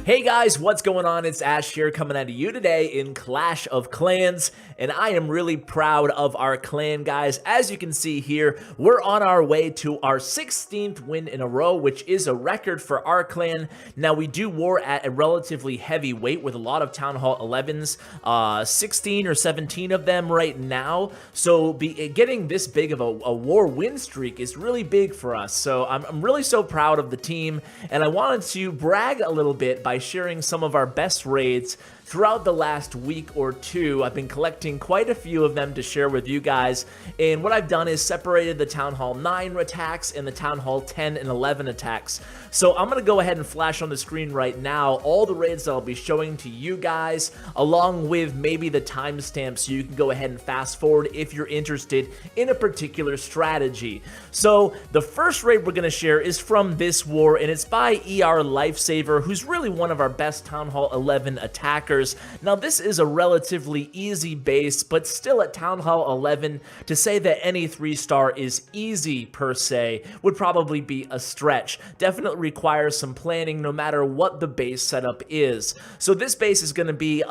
Hey guys, what's going on? It's Ash here coming at you today in Clash of Clans, and I am really proud of our clan, guys. As you can see here, we're on our way to our 16th win in a row, which is a record for our clan. Now, we do war at a relatively heavy weight with a lot of Town Hall 11s, 16 or 17 of them right now, so getting this big of a war win streak is really big for us. So I'm really so proud of the team, and I wanted to brag a little bit by sharing some of our best raids throughout the last week or two. I've been collecting quite a few of them to share with you guys, and what I've done is separated the Town Hall 9 attacks and the Town Hall 10 and 11 attacks. So I'm going to go ahead and flash on the screen right now all the raids that I'll be showing to you guys, along with maybe the timestamps so you can go ahead and fast forward if you're interested in a particular strategy. So the first raid we're going to share is from this war, and it's by ER Lifesaver, who's really one of our best Town Hall 11 attackers. Now, this is a relatively easy base, but still at Town Hall 11, to say that any 3-star is easy per se would probably be a stretch. Definitely requires some planning no matter what the base setup is. So this base is going to be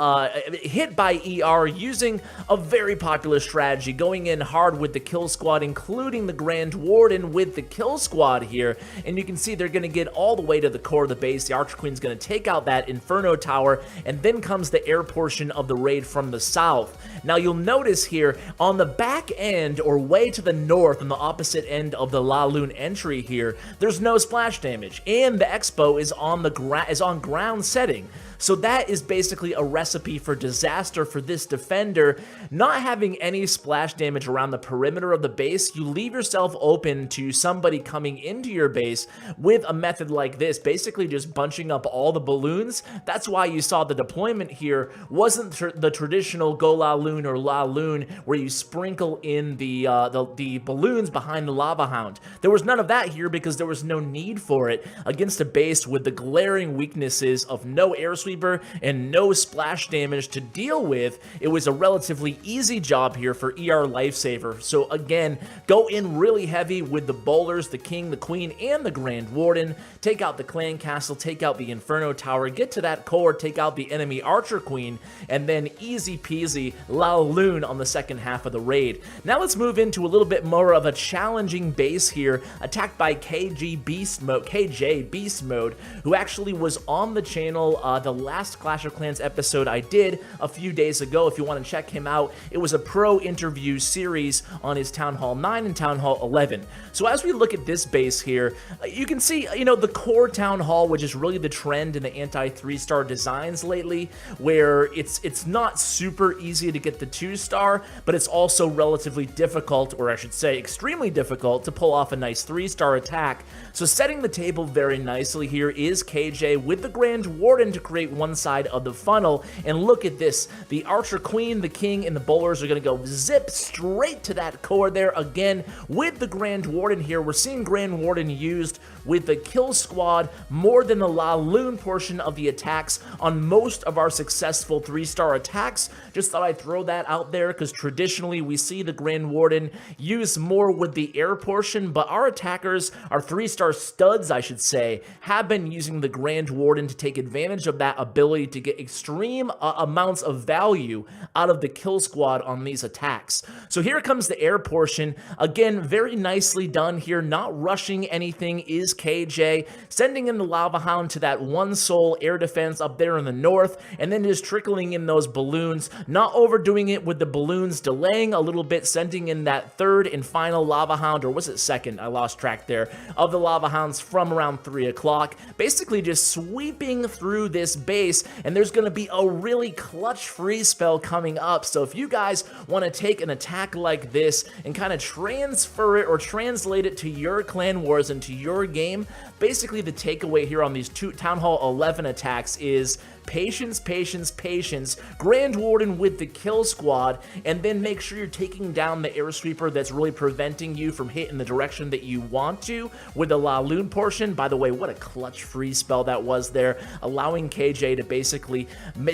hit by ER using a very popular strategy, going in hard with the kill squad, including the Grand Warden with the kill squad here. And you can see they're going to get all the way to the core of the base. The Archer Queen's going to take out that Inferno Tower, and then comes the air portion of the raid from the south. Now, you'll notice here on the back end, or way to the north on the opposite end of the BoLaLoon entry here, there's no splash damage, and the expo is on ground setting. So that is basically a recipe for disaster for this defender. Not having any splash damage around the perimeter of the base, you leave yourself open to somebody coming into your base with a method like this, basically just bunching up all the balloons. That's why you saw the deployment here wasn't the traditional BoLaLoon or LaLoon where you sprinkle in the balloons behind the Lava Hound. There was none of that here because there was no need for it against a base with the glaring weaknesses of no air sweeper and no splash damage to deal with. It was a relatively easy job here for ER Lifesaver. So again, go in really heavy with the bowlers, the king, the queen, and the Grand Warden. Take out the clan castle, take out the Inferno Tower, get to that core, take out the enemy Archer Queen, and then easy peasy BoLaLoon on the second half of the raid. Now let's move into a little bit more of a challenging base here, attacked by KJ Beast Mode, who actually was on the channel the last Clash of Clans episode I did a few days ago. If you want to check him out, it was a pro interview series on his Town Hall 9 and Town Hall 11. So as we look at this base here, you can see, you know, the core Town Hall, which is really the trend in the anti-3-star designs lately, where it's not super easy to get the 2-star, but it's also relatively difficult, or I should say extremely difficult, to pull off a nice 3-star attack. So setting the table very nicely here is KJ with the Grand Warden to create one side of the funnel. And look at this, the Archer Queen, the king, and the bowlers are going to go zip straight to that core there. Again, with the Grand Warden here, we're seeing Grand Warden used with the kill squad more than the BoLaLoon portion of the attacks on most of our successful 3-star attacks. Just thought I'd throw that out there because traditionally we see the Grand Warden used more with the air portion, but our attackers, our 3-star studs I should say, have been using the Grand Warden to take advantage of that ability to get extreme amounts of value out of the kill squad on these attacks. So here comes the air portion. Again, very nicely done here, not rushing anything is KJ, sending in the Lava Hound to that one soul air defense up there in the north, and then just trickling in those balloons, not overdoing it with the balloons, delaying a little bit, sending in that third and final Lava Hound, or was it second? I lost track there, of the Lava Hounds from around 3 o'clock, basically just sweeping through this base, and there's going to be a really clutch freeze spell coming up. So if you guys want to take an attack like this and kind of transfer it or translate it to your clan wars and to your game, basically the takeaway here on these two Town Hall 11 attacks is patience, patience, patience, Grand Warden with the kill squad, and then make sure you're taking down the air sweeper that's really preventing you from hitting the direction that you want to with the BoLaLoon portion. By the way, what a clutch free spell that was there, allowing KJ to basically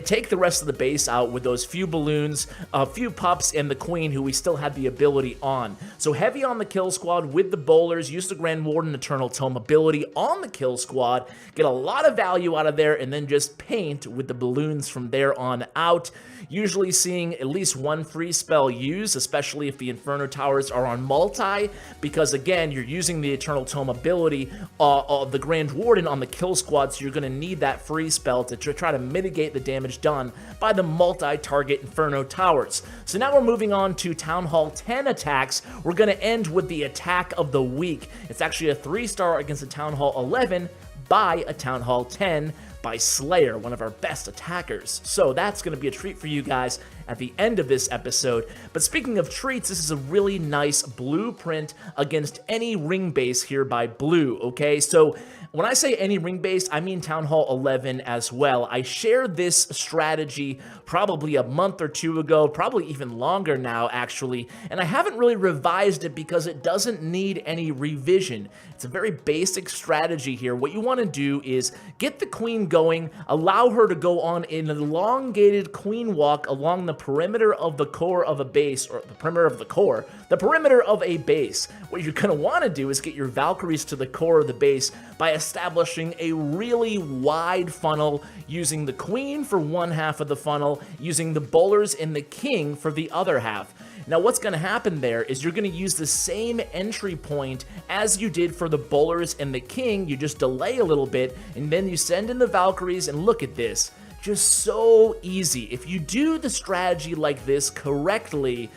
take the rest of the base out with those few balloons, a few pups, and the queen, who we still had the ability on. So heavy on the kill squad with the bowlers, use the Grand Warden Eternal Tome ability on the kill squad, get a lot of value out of there, and then just paint with the balloons from there on out. Usually seeing at least one free spell used, especially if the Inferno Towers are on multi, because again, you're using the Eternal Tome ability of the Grand Warden on the kill squad, so you're going to need that free spell to try to mitigate the damage done by the multi-target Inferno Towers. So now we're moving on to Town Hall 10 attacks. We're going to end with the attack of the week. It's actually a 3-star against a Town Hall 11 by a Town Hall 10 by Slayer, one of our best attackers. So that's going to be a treat for you guys at the end of this episode. But speaking of treats, this is a really nice blueprint against any ring base here by Blue, okay? So when I say any ring base, I mean Town Hall 11 as well. I shared this strategy probably a month or two ago, probably even longer now actually, and I haven't really revised it because it doesn't need any revision. It's a very basic strategy here. What you want to do is get the queen going, allow her to go on an elongated queen walk along the perimeter of the core of a base, or the perimeter of the core, the perimeter of a base. What you're going to want to do is get your Valkyries to the core of the base by establishing a really wide funnel, using the queen for one half of the funnel, using the bowlers and the king for the other half. Now what's going to happen there is you're going to use the same entry point as you did for the bowlers and the king. You just delay a little bit, and then you send in the Valkyries, and look at this. Just so easy. If you do the strategy like this correctly,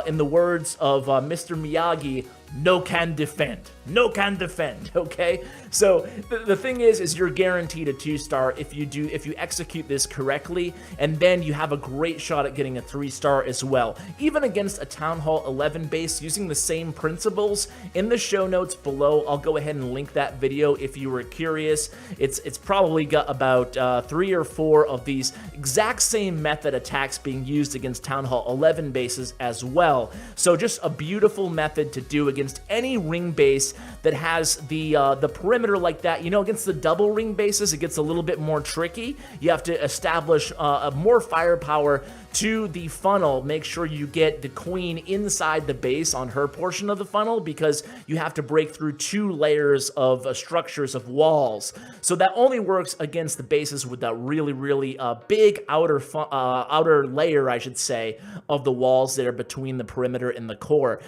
in the words of Mr. Miyagi, no can defend. No can defend, okay? So the thing is you're guaranteed a 2-star if you execute this correctly, and then you have a great shot at getting a 3-star as well. Even against a Town Hall 11 base, using the same principles. In the show notes below, I'll go ahead and link that video if you were curious. It's probably got about 3 or 4 of these exact same method attacks being used against Town Hall 11 bases as well. So just a beautiful method to do against any ring base that has the perimeter like that. You know, against the double ring bases, it gets a little bit more tricky. You have to establish more firepower to the funnel. Make sure you get the queen inside the base on her portion of the funnel, because you have to break through 2 layers of structures of walls. So that only works against the bases with that really, really big outer layer, I should say, of the walls that are between the perimeter and the core.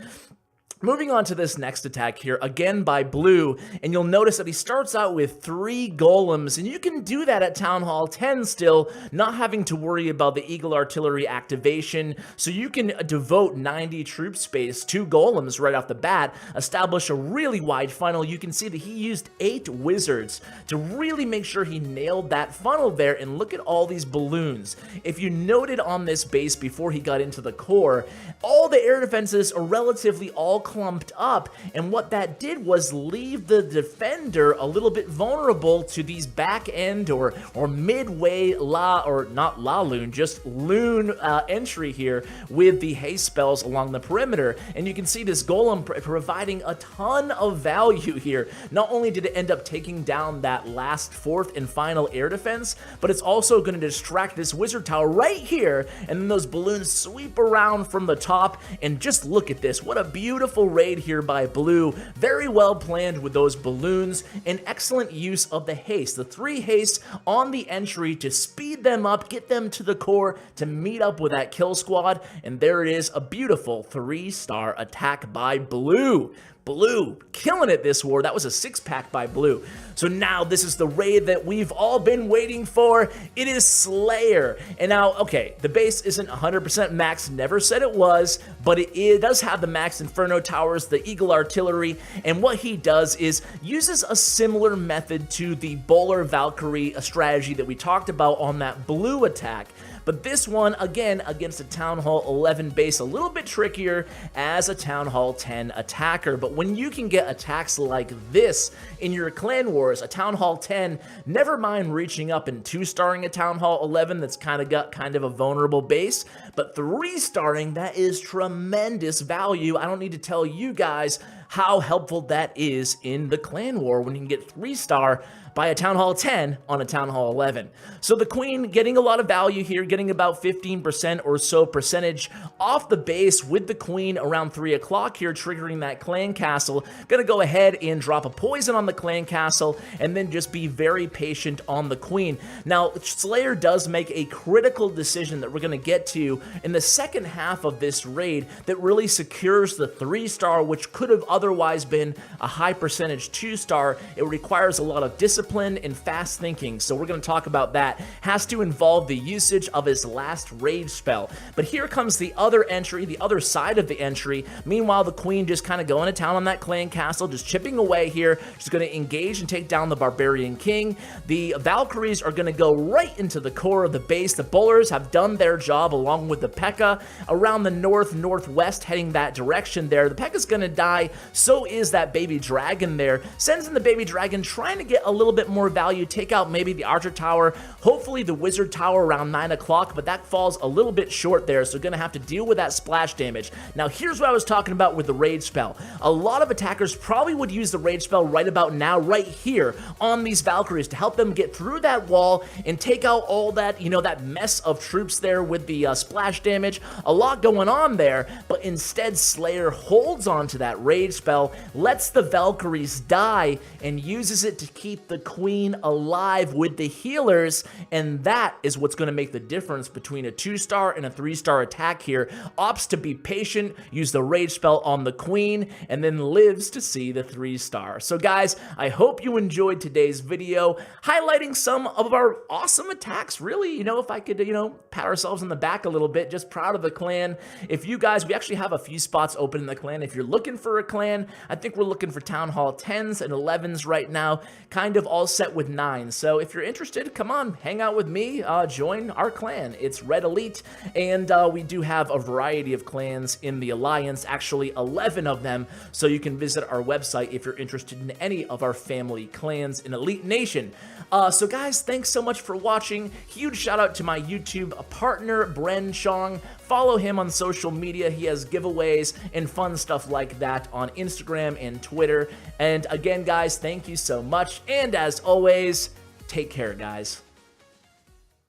Moving on to this next attack here, again by Blue, and you'll notice that he starts out with 3 golems, and you can do that at Town Hall 10 still, not having to worry about the Eagle Artillery activation, so you can devote 90 troop space to golems right off the bat, establish a really wide funnel. You can see that he used 8 wizards to really make sure he nailed that funnel there, and look at all these balloons. If you noted on this base before he got into the core, all the air defenses are relatively all clumped up, and what that did was leave the defender a little bit vulnerable to these back end or midway BoLaLoon, just Loon entry here with the haste spells along the perimeter. And you can see this golem providing a ton of value here. Not only did it end up taking down that last 4th and final air defense, but it's also going to distract this wizard tower right here, and then those balloons sweep around from the top. And just look at this, what a beautiful raid here by Blue. Very well planned with those balloons, and excellent use of the haste. The 3 hastes on the entry to speed them up, get them to the core to meet up with that kill squad, and there it is, a beautiful 3-star attack by Blue. Blue killing it this war. That was a 6-pack by Blue. So now this is the raid that we've all been waiting for. It is Slayer. And now, okay, the base isn't 100% max, never said it was, but it does have the max Inferno Towers, the Eagle Artillery, and what he does is uses a similar method to the Bowler Valkyrie strategy that we talked about on that Blue attack. but this one, again, against a Town Hall 11 base, a little bit trickier as a Town Hall 10 attacker. But when you can get attacks like this in your clan wars, a Town Hall 10, never mind reaching up and 2-starring a Town Hall 11 that's kind of got kind of a vulnerable base, but 3-starring, that is tremendous value. I don't need to tell you guys how helpful that is in the clan war when you can get 3-star by a Town Hall 10 on a Town Hall 11. So the Queen getting a lot of value here, getting about 15% or so percentage off the base with the Queen around 3 o'clock here, triggering that clan castle. Gonna go ahead and drop a poison on the clan castle and then just be very patient on the Queen. Now, Slayer does make a critical decision that we're gonna get to in the second half of this raid that really secures the 3-star, which could have otherwise been a high percentage 2-star. It requires a lot of discipline and fast thinking, so we're going to talk about that. Has to involve the usage of his last rage spell. But here comes the other entry, the other side of the entry. Meanwhile, the Queen just kind of going to town on that clan castle, just chipping away here. She's going to engage and take down the Barbarian King. The Valkyries are going to go right into the core of the base. The bowlers have done their job along with the P.E.K.K.A. around the northwest, heading that direction there. The P.E.K.K.A.'s going to die. So is that baby dragon there. Sends in the baby dragon, trying to get a little bit more value, take out maybe the Archer Tower, hopefully the Wizard Tower around 9 o'clock, but that falls a little bit short there, so gonna have to deal with that splash damage. Now here's what I was talking about with the Rage Spell. A lot of attackers probably would use the Rage Spell right about now, right here on these Valkyries to help them get through that wall and take out all that, you know, that mess of troops there with the splash damage. A lot going on there, but instead Slayer holds on to that Rage Spell, lets the Valkyries die, and uses it to keep the Queen alive with the healers, and that is what's going to make the difference between a 2-star and a 3-star attack here. Opts to be patient, use the Rage Spell on the Queen, and then lives to see the 3-star. So guys, I hope you enjoyed today's video, highlighting some of our awesome attacks. Really, you know, if I could, you know, pat ourselves on the back a little bit, just proud of the clan. If you guys, we actually have a few spots open in the clan. If you're looking for a clan, I think we're looking for Town Hall 10s and 11s right now, kind of all set with 9s. So if you're interested, come on, hang out with me, join our clan. It's Red Elite, and we do have a variety of clans in the Alliance, actually 11 of them, so you can visit our website if you're interested in any of our family clans in Elite Nation. So guys, thanks so much for watching. Huge shout out to my YouTube partner, Bren Chong. Follow him on social media. He has giveaways and fun stuff like that on Instagram and Twitter. And again, guys, thank you so much. And as always, take care, guys.